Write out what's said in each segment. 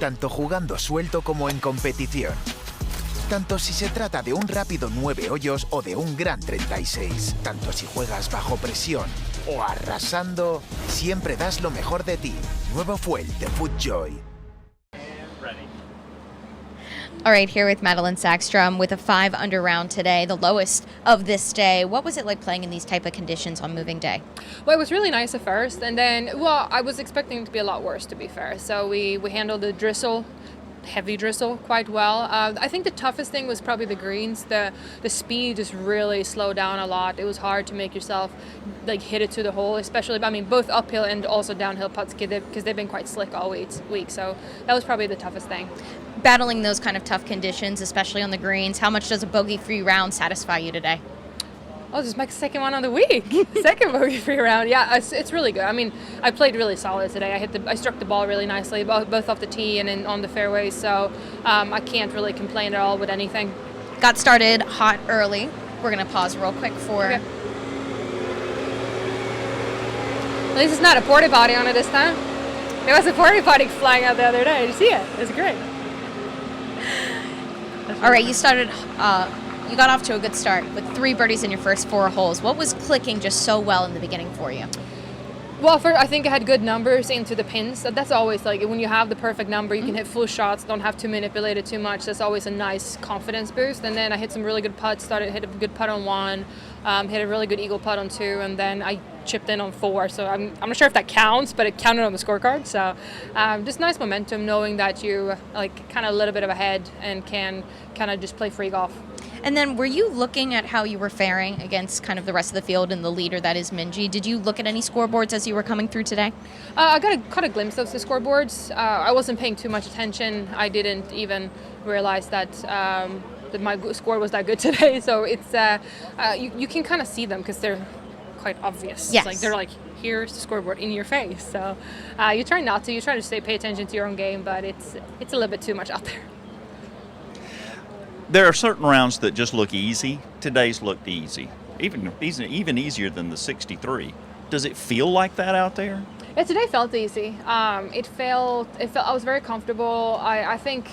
tanto jugando suelto como en competición. Tanto si se trata de un rápido 9 hoyos o de un gran 36. Tanto si juegas bajo presión o arrasando, siempre das lo mejor de ti. Nuevo Fuel de FootJoy. All right, here with Madelene Sagstrom with a 5-under round today, the lowest of this day. What was it like playing in these type of conditions on moving day? Well, it was really nice at first, and then, well, I was expecting it to be a lot worse, to be fair. So we handled the drizzle, heavy drizzle, quite well. I think the toughest thing was probably the greens. The speed just really slowed down a lot. It was hard to make yourself like hit it to the hole, especially, I mean, both uphill and also downhill putts because they've been quite slick all week. So that was probably the toughest thing. Battling those kind of tough conditions, especially on the greens, how much does a bogey-free round satisfy you today? Oh, this is my second one of the week. Second bogey-free round. Yeah, it's really good. I mean, I played really solid today. I struck the ball really nicely, both off the tee and on the fairway. So I can't really complain at all with anything. Got started hot early. We're gonna pause real quick for. Okay. At least it's not a porta potty on it this time. There was a porta potty flying out the other day. Did you see it? It was great. All right, you got off to a good start with 3 birdies in your first 4 holes. What was clicking just so well in the beginning for you? Well, I think I had good numbers into the pins. That's always like when you have the perfect number, you can hit full shots, don't have to manipulate it too much. That's always a nice confidence boost. And then I hit some really good putts, hit a good putt on 1, hit a really good eagle putt on 2, and then I chipped in on 4. So I'm not sure if that counts, but it counted on the scorecard. So just nice momentum, knowing that you like kind of a little bit of ahead and can kind of just play free golf. And then were you looking at how you were faring against kind of the rest of the field and the leader that is Minjee? Did you look at any scoreboards as you were coming through today? I got a glimpse of the scoreboards. I wasn't paying too much attention. I didn't even realize that my score was that good today. So it's you can kind of see them because they're quite obvious. Yes. Like they're like, here's the scoreboard in your face. So you try not to. You try to pay attention to your own game, but it's a little bit too much out there. There are certain rounds that just look easy. Today's looked easy, even easier than the 63. Does it feel like that out there? Yeah, today felt easy. It felt. I was very comfortable. I think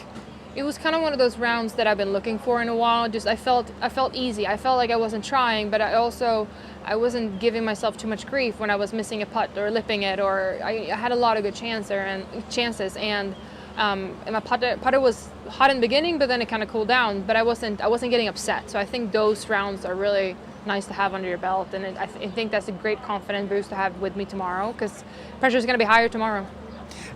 it was kind of one of those rounds that I've been looking for in a while. Just I felt easy. I felt like I wasn't trying, but I wasn't giving myself too much grief when I was missing a putt or lipping it, or I had a lot of good chances and my putter was hot in the beginning, but then it kind of cooled down. But I wasn't getting upset. So I think those rounds are really nice to have under your belt, and I think that's a great confidence boost to have with me tomorrow because pressure is going to be higher tomorrow.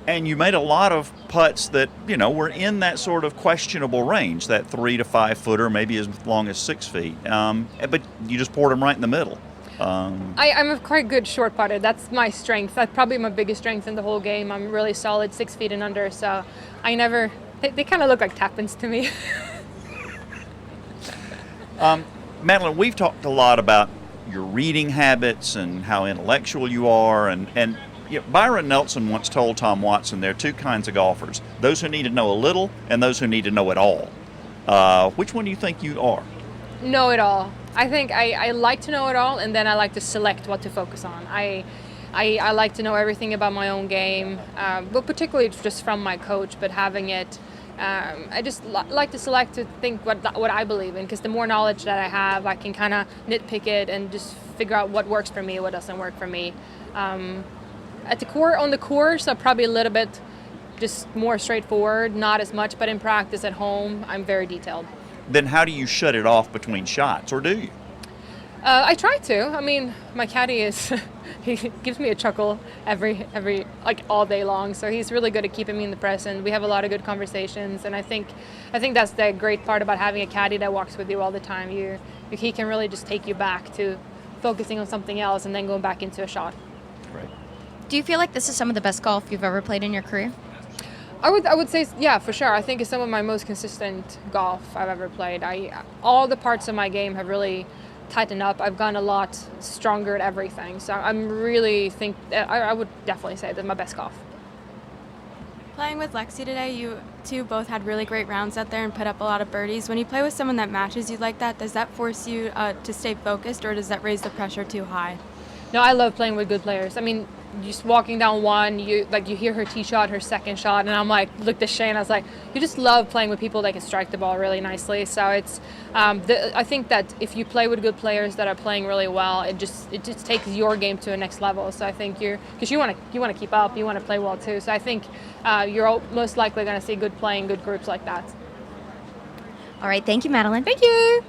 And you made a lot of putts that were in that sort of questionable range, that 3 to 5 footer, maybe as long as 6 feet. But you just poured them right in the middle. I'm a quite good short putter. That's my strength. That's probably my biggest strength in the whole game. I'm really solid 6 feet and under, so they kind of look like tap-ins to me. Madelene, we've talked a lot about your reading habits and how intellectual you are, and Byron Nelson once told Tom Watson there are 2 kinds of golfers, those who need to know a little and those who need to know it all. Which one do you think you are? Know it all. I think I like to know it all, and then I like to select what to focus on. I like to know everything about my own game, but particularly just from my coach, but having it, I just like to select to think what I believe in, because the more knowledge that I have, I can kind of nitpick it and just figure out what works for me, what doesn't work for me. On the course, I'm probably a little bit just more straightforward, not as much, but in practice at home, I'm very detailed. Then how do you shut it off between shots, or do you? I try to. I mean, my caddy he gives me a chuckle every like all day long. So he's really good at keeping me in the present. We have a lot of good conversations, and I think that's the great part about having a caddy that walks with you all the time. He can really just take you back to focusing on something else and then going back into a shot. Right. Do you feel like this is some of the best golf you've ever played in your career? I would say, yeah, for sure. I think it's some of my most consistent golf I've ever played. All the parts of my game have really tightened up. I've gotten a lot stronger at everything. So I would definitely say that's my best golf. Playing with Lexi today, you two both had really great rounds out there and put up a lot of birdies. When you play with someone that matches you like that, does that force you to stay focused, or does that raise the pressure too high? No, I love playing with good players. I mean, just walking down one, you hear her tee shot, her second shot, and I'm like, looked at Shane, I was like, you just love playing with people that can strike the ball really nicely. So it's, I think that if you play with good players that are playing really well, it just takes your game to a next level. So I think because you want to keep up, you want to play well too. So I think you're most likely going to see good playing, good groups like that. All right, thank you, Madelene. Thank you.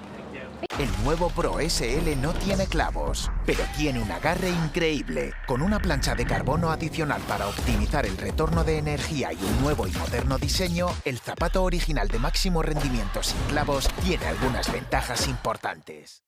El nuevo Pro SL no tiene clavos, pero tiene un agarre increíble. Con una plancha de carbono adicional para optimizar el retorno de energía y un nuevo y moderno diseño, el zapato original de máximo rendimiento sin clavos tiene algunas ventajas importantes.